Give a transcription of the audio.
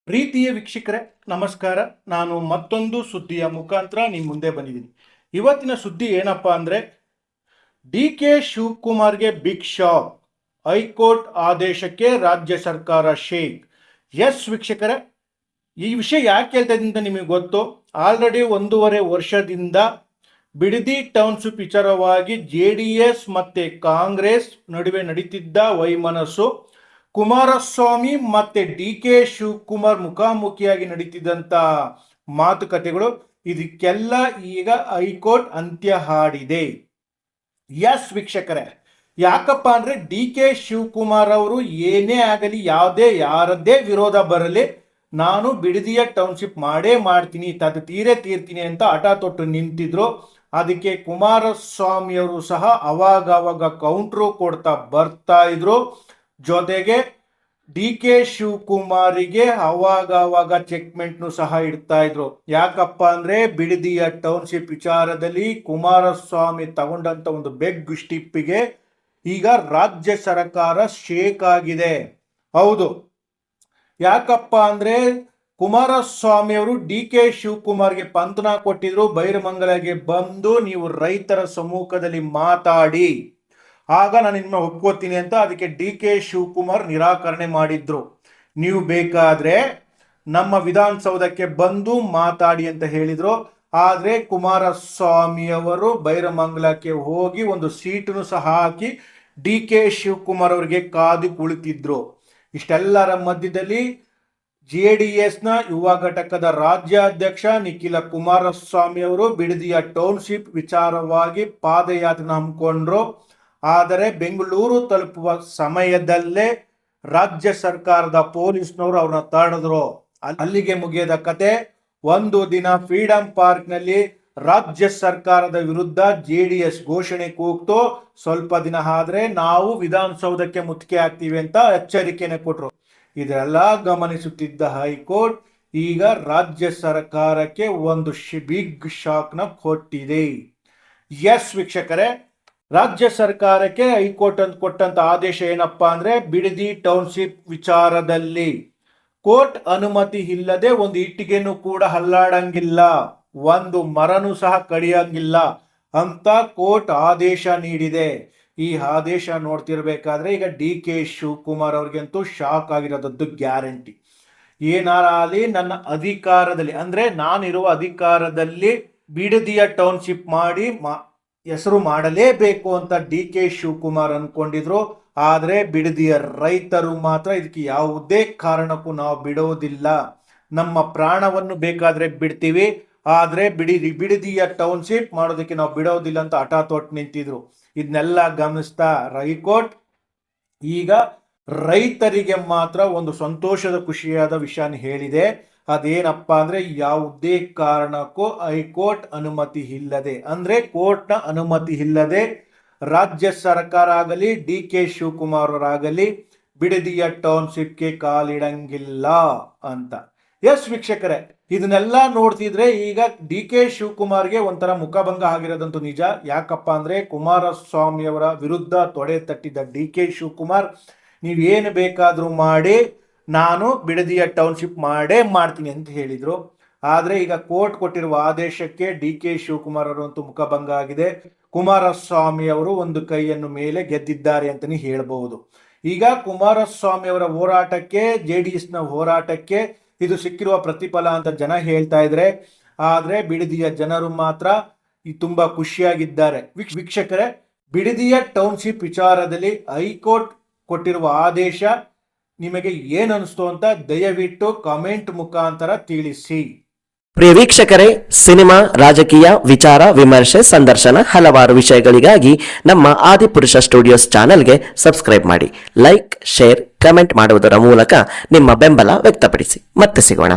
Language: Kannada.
ಪ್ರೀತಿಯ ವೀಕ್ಷಕರೇ ನಮಸ್ಕಾರ. ನಾನು ಮತ್ತೊಂದು ಸುದ್ದಿಯ ಮುಖಾಂತರ ನಿಮ್ಮ ಮುಂದೆ ಬಂದಿದ್ದೀನಿ. ಇವತ್ತಿನ ಸುದ್ದಿ ಏನಪ್ಪಾ ಅಂದರೆ ಡಿ ಕೆ ಶಿವಕುಮಾರ್ಗೆ ಬಿಗ್ ಶಾಕ್, ಹೈಕೋರ್ಟ್ ಆದೇಶಕ್ಕೆ ರಾಜ್ಯ ಸರ್ಕಾರ ಶೇಕ್. ಎಸ್ ವೀಕ್ಷಕರೇ, ಈ ವಿಷಯ ಯಾಕೆ ಹೇಳ್ತಾ ಇದ್ದೀನಿ ಅಂತ ನಿಮಗೆ ಗೊತ್ತು. ಆಲ್ರೆಡಿ 1.5 ವರ್ಷದಿಂದ ಬಿಡದಿ ಟೌನ್ಶಿಪ್ ವಿಚಾರವಾಗಿ JDS ಮತ್ತು ಕಾಂಗ್ರೆಸ್ ನಡುವೆ ನಡೀತಿದ್ದ ವೈಮನಸ್ಸು, ಕುಮಾರಸ್ವಾಮಿ ಮತ್ತೆ DK ಶಿವಕುಮಾರ್ ಮುಖಾಮುಖಿಯಾಗಿ ನಡೀತಿದ್ದಂಥ ಮಾತುಕತೆಗಳು, ಇದಕ್ಕೆಲ್ಲ ಈಗ ಹೈಕೋರ್ಟ್ ಅಂತ್ಯ ಹಾಡಿದೆ. ಎಸ್ ವೀಕ್ಷಕರೇ, ಯಾಕಪ್ಪ ಅಂದರೆ DK ಶಿವಕುಮಾರ್ ಅವರು ಏನೇ ಆಗಲಿ, ಯಾರದ್ದೇ ವಿರೋಧ ಬರಲಿ, ನಾನು ಬಿಡದಿಯ ಟೌನ್ಶಿಪ್ ಮಾಡೇ ಮಾಡ್ತೀನಿ, ತೀರ್ತೀನಿ ಅಂತ ಹಠ ತೊಟ್ಟು ನಿಂತಿದ್ರು. ಅದಕ್ಕೆ ಕುಮಾರಸ್ವಾಮಿ ಅವರು ಸಹ ಅವಾಗವಾಗ ಕೌಂಟ್ರು ಕೊಡ್ತಾ ಬರ್ತಾ ಇದ್ರು. ಜೊತೆಗೆ DK ಶಿವಕುಮಾರಿಗೆ ಅವಾಗವಾಗ ಚೆಕ್ಮೆಂಟ್ನು ಸಹ ಇಡ್ತಾ ಇದ್ರು. ಯಾಕಪ್ಪ ಅಂದ್ರೆ ಬಿಡದಿಯ ಟೌನ್ಶಿಪ್ ವಿಚಾರದಲ್ಲಿ ಕುಮಾರಸ್ವಾಮಿ ತಗೊಂಡಂತ ಒಂದು ಬೆಗ್ ಸ್ಟಿಪ್ಪಿಗೆ ಈಗ ರಾಜ್ಯ ಸರ್ಕಾರ ಶೇಕ್ ಆಗಿದೆ. ಹೌದು, ಯಾಕಪ್ಪ ಅಂದ್ರೆ ಕುಮಾರಸ್ವಾಮಿ ಅವರು DK ಶಿವಕುಮಾರ್ಗೆ ಪಂತನ ಕೊಟ್ಟಿದ್ರು, ಬೈರಮಂಗಲಗೆ ಬಂದು ನೀವು ರೈತರ ಸಮ್ಮುಖದಲ್ಲಿ ಮಾತಾಡಿ, ಆಗ ನಾನು ಇನ್ನು ಒಪ್ಕೋತೀನಿ ಅಂತ. ಅದಕ್ಕೆ DK ಶಿವಕುಮಾರ್ ನಿರಾಕರಣೆ ಮಾಡಿದ್ರು. ನೀವು ಬೇಕಾದ್ರೆ ನಮ್ಮ ವಿಧಾನಸೌಧಕ್ಕೆ ಬಂದು ಮಾತಾಡಿ ಅಂತ ಹೇಳಿದ್ರು. ಆದರೆ ಕುಮಾರಸ್ವಾಮಿ ಅವರು ಬೈರಮಂಗಲಕ್ಕೆ ಹೋಗಿ ಒಂದು ಸೀಟನ್ನು ಸಹ ಹಾಕಿ DK ಶಿವಕುಮಾರ್ ಅವರಿಗೆ ಕಾದು ಕುಳಿತಿದ್ರು. ಇಷ್ಟೆಲ್ಲರ ಮಧ್ಯದಲ್ಲಿ JDSನ ಯುವ ಘಟಕದ ರಾಜ್ಯಾಧ್ಯಕ್ಷ ನಿಖಿಲ ಕುಮಾರಸ್ವಾಮಿ ಅವರು ಬಿಡದಿಯ ಟೌನ್ಶಿಪ್ ವಿಚಾರವಾಗಿ ಪಾದಯಾತ್ರೆ ಹಮ್ಮಿಕೊಂಡ್ರು. ಆದರೆ ಬೆಂಗಳೂರು ತಲುಪುವ ಸಮಯದಲ್ಲೇ ರಾಜ್ಯ ಸರ್ಕಾರದ ಪೊಲೀಸ್ನವರು ಅವ್ರನ್ನ ತಡೆದ್ರು. ಅಲ್ಲಿಗೆ ಮುಗಿಯದ ಕತೆ. ಒಂದು ದಿನ ಫ್ರೀಡಂ ಪಾರ್ಕ್ನಲ್ಲಿ ರಾಜ್ಯ ಸರ್ಕಾರದ ವಿರುದ್ಧ JDS ಘೋಷಣೆ ಕೂಗ್ತು. ಸ್ವಲ್ಪ ದಿನ ಆದ್ರೆ ನಾವು ವಿಧಾನಸೌಧಕ್ಕೆ ಮುತ್ತಿಗೆ ಹಾಕ್ತೀವಿ ಅಂತ ಎಚ್ಚರಿಕೆನೆ ಕೊಟ್ರು. ಇದೆಲ್ಲ ಗಮನಿಸುತ್ತಿದ್ದ ಹೈಕೋರ್ಟ್ ಈಗ ರಾಜ್ಯ ಸರ್ಕಾರಕ್ಕೆ ಒಂದು ಬಿಗ್ ಶಾಕ್ ನ ಕೊಟ್ಟಿದೆ. ಎಸ್ ವೀಕ್ಷಕರೇ, ರಾಜ್ಯ ಸರ್ಕಾರಕ್ಕೆ ಹೈಕೋರ್ಟ್ ಅಂತ ಕೊಟ್ಟಂತ ಆದೇಶ ಏನಪ್ಪಾ ಅಂದ್ರೆ ಬಿಡದಿ ಟೌನ್ಶಿಪ್ ವಿಚಾರದಲ್ಲಿ ಕೋರ್ಟ್ ಅನುಮತಿ ಇಲ್ಲದೆ ಒಂದು ಇಟ್ಟಿಗೆನೂ ಕೂಡ ಹಲ್ಲಾಡಂಗಿಲ್ಲ, ಒಂದು ಮರನೂ ಸಹ ಕಡಿಯಂಗಿಲ್ಲ ಅಂತ ಕೋರ್ಟ್ ಆದೇಶ ನೀಡಿದೆ. ಈ ಆದೇಶ ನೋಡ್ತಿರ್ಬೇಕಾದ್ರೆ ಈಗ DK ಶಿವಕುಮಾರ್ ಅವ್ರಿಗಂತೂ ಶಾಕ್ ಆಗಿರೋದದ್ದು ಗ್ಯಾರಂಟಿ. ಏನಾರ ಆಗಲಿ ನನ್ನ ಅಧಿಕಾರದಲ್ಲಿ, ಅಂದ್ರೆ ನಾನಿರುವ ಅಧಿಕಾರದಲ್ಲಿ ಬಿಡದಿಯ ಟೌನ್ಶಿಪ್ ಮಾಡಿ ಹೆಸರು ಮಾಡಲೇಬೇಕು ಅಂತ DK ಶಿವಕುಮಾರ್ ಅನ್ಕೊಂಡಿದ್ರು. ಆದ್ರೆ ಬಿಡದಿಯ ರೈತರು ಮಾತ್ರ ಇದಕ್ಕೆ ಯಾವುದೇ ಕಾರಣಕ್ಕೂ ನಾವು ಬಿಡೋದಿಲ್ಲ, ನಮ್ಮ ಪ್ರಾಣವನ್ನು ಬೇಕಾದ್ರೆ ಬಿಡ್ತೀವಿ, ಆದ್ರೆ ಬಿಡದಿಯ ಟೌನ್ಶಿಪ್ ಮಾಡೋದಕ್ಕೆ ನಾವು ಬಿಡೋದಿಲ್ಲ ಅಂತ ಹಠ ತೊಟ್ಟು ನಿಂತಿದ್ರು. ಇದನ್ನೆಲ್ಲ ಗಮನಿಸ್ತಾ ಹೈಕೋರ್ಟ್ ಈಗ ರೈತರಿಗೆ ಮಾತ್ರ ಒಂದು ಸಂತೋಷದ ಖುಷಿಯಾದ ವಿಷಯನ ಹೇಳಿದೆ. ಅದೇನಪ್ಪ ಅಂದ್ರೆ ಯಾವುದೇ ಕಾರಣಕ್ಕೂ ಹೈಕೋರ್ಟ್ ಅನುಮತಿ ಇಲ್ಲದೆ, ಅಂದ್ರೆ ಕೋರ್ಟ್ನ ಅನುಮತಿ ಇಲ್ಲದೆ ರಾಜ್ಯ ಸರ್ಕಾರ ಆಗಲಿ DK ಶಿವಕುಮಾರ್ ಅವರಾಗಲಿ ಬಿಡದಿಯ ಟೌನ್ಶಿಪ್ಗೆ ಕಾಲಿಡಂಗಿಲ್ಲ ಅಂತ. ಎಸ್ ವೀಕ್ಷಕರೇ, ಇದನ್ನೆಲ್ಲ ನೋಡ್ತಿದ್ರೆ ಈಗ DK ಶಿವಕುಮಾರ್ಗೆ ಒಂಥರ ಮುಖಭಂಗ ಆಗಿರೋದಂತೂ ನಿಜ. ಯಾಕಪ್ಪ ಅಂದ್ರೆ ಕುಮಾರಸ್ವಾಮಿ ಅವರ ವಿರುದ್ಧ ತೊಡೆ ತಟ್ಟಿದ್ದ DK ಶಿವಕುಮಾರ್ ನೀವೇನು ಬೇಕಾದ್ರೂ ಮಾಡಿ, ನಾನು ಬಿಡದಿಯ ಟೌನ್ಶಿಪ್ ಮಾಡೇ ಮಾಡ್ತೀನಿ ಅಂತ ಹೇಳಿದ್ರು. ಆದ್ರೆ ಈಗ ಕೋರ್ಟ್ ಕೊಟ್ಟಿರುವ ಆದೇಶಕ್ಕೆ DK ಶಿವಕುಮಾರ್ ಅವರಂತೂ ಮುಖಭಂಗ ಆಗಿದೆ. ಕುಮಾರಸ್ವಾಮಿ ಅವರು ಒಂದು ಕೈಯನ್ನು ಮೇಲೆ ಗೆದ್ದಿದ್ದಾರೆ ಅಂತಲೇ ಹೇಳಬಹುದು. ಈಗ ಕುಮಾರಸ್ವಾಮಿ ಅವರ ಹೋರಾಟಕ್ಕೆ, JDSನ ಹೋರಾಟಕ್ಕೆ ಇದು ಸಿಕ್ಕಿರುವ ಪ್ರತಿಫಲ ಅಂತ ಜನ ಹೇಳ್ತಾ ಇದ್ರೆ, ಆದ್ರೆ ಬಿಡದಿಯ ಜನರು ಮಾತ್ರ ತುಂಬಾ ಖುಷಿಯಾಗಿದ್ದಾರೆ. ವೀಕ್ಷಕರೇ, ಬಿಡದಿಯ ಟೌನ್ಶಿಪ್ ವಿಚಾರದಲ್ಲಿ ಹೈಕೋರ್ಟ್ ಕೊಟ್ಟಿರುವ ಆದೇಶ ನಿಮಗೆ ಏನು ಅನಿಸ್ತು ಅಂತ ದಯವಿಟ್ಟು ಕಾಮೆಂಟ್ ಮುಖಾಂತರ ತಿಳಿಸಿ. ಪ್ರಿಯ ವೀಕ್ಷಕರೇ, ಸಿನಿಮಾ, ರಾಜಕೀಯ, ವಿಚಾರ, ವಿಮರ್ಶೆ, ಸಂದರ್ಶನ ಹಲವಾರು ವಿಷಯಗಳಿಗಾಗಿ ನಮ್ಮ ಆದಿಪುರುಷ ಸ್ಟುಡಿಯೋಸ್ ಚಾನೆಲ್ಗೆ ಸಬ್ಸ್ಕ್ರೈಬ್ ಮಾಡಿ. ಲೈಕ್, ಶೇರ್, ಕಮೆಂಟ್ ಮಾಡುವುದರ ಮೂಲಕ ನಿಮ್ಮ ಬೆಂಬಲ ವ್ಯಕ್ತಪಡಿಸಿ. ಮತ್ತೆ ಸಿಗೋಣ.